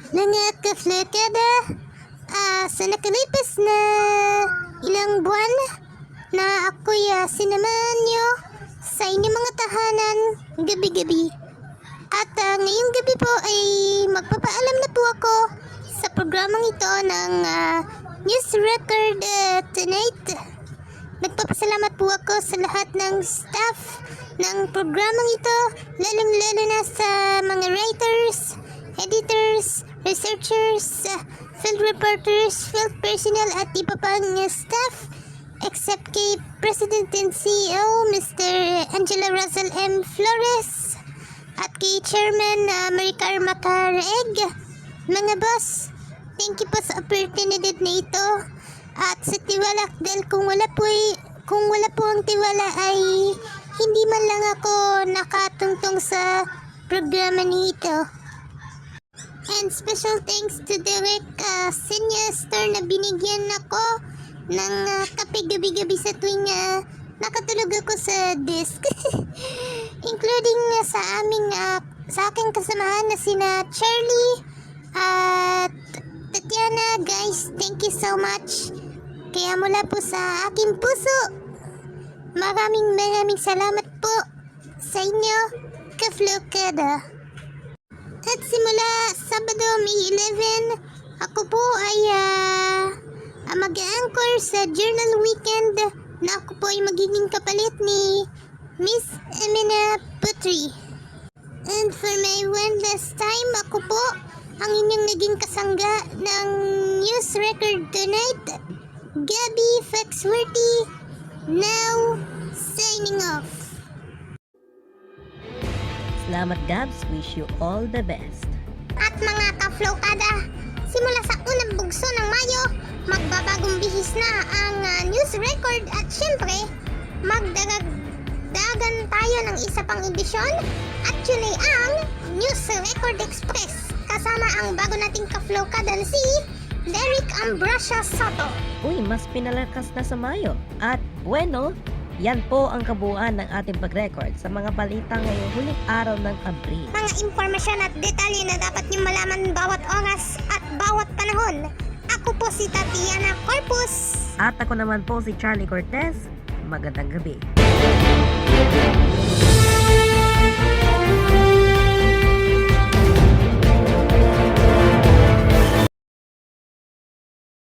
Mga ka-flekada, sa nakalipas na ilang buwan na ako'y sinamahan nyo sa inyong mga tahanan gabi-gabi. At ngayong gabi po ay magpapaalam na po ako sa programang ito ng News Record Tonight. Nagpapasalamat po ako sa lahat ng staff ng programang ito, lalong-lalo na sa mga writers, editors, researchers, field reporters, field personnel at iba pang staff, except kay President and CEO Mr. Angela Russell M. Flores at kay Chairman Maricar Macaraeg. Mga boss, thank you po sa opportunity na ito at sa tiwala, dahil kung wala po ang tiwala ay hindi man lang ako nakatungtong sa programa nito. And special thanks to Derek Senior na binigyan ako ng kape gabi-gabi sa tuwing nakatulog ako sa desk. Including sa aking kasamahan na sina Charlie at Tatiana. Guys, thank you so much. Kaya mula po sa aking puso, maraming salamat po sa inyo, ka-flokada. At simula Sabado, May 11, ako po ay mag-anchor sa Journal Weekend na ako po ay magiging kapalit ni Miss Emina Putri. And for my one last time, ako po ang inyong naging kasangga ng News Record Tonight, Gabby Foxworthy, now signing off. Salamat Gabs, wish you all the best. At mga ka-flokada, simula sa unang bugso ng Mayo, magbabagong bihis na ang News Record at syempre, magdagdagan tayo ng isa pang edisyon at yun ay ang News Record Express kasama ang bago nating ka-flokada na si Derek Ambrosio Soto. Uy, mas pinalakas na sa Mayo. At bueno, yan po ang kabuuan ng ating pag-record sa mga balita ngayong huling araw ng Abril. Mga impormasyon at detalye na dapat niyong malaman bawat oras at bawat panahon. Ako po si Tatiana Corpus. At ako naman po si Charlie Cortez. Magandang gabi.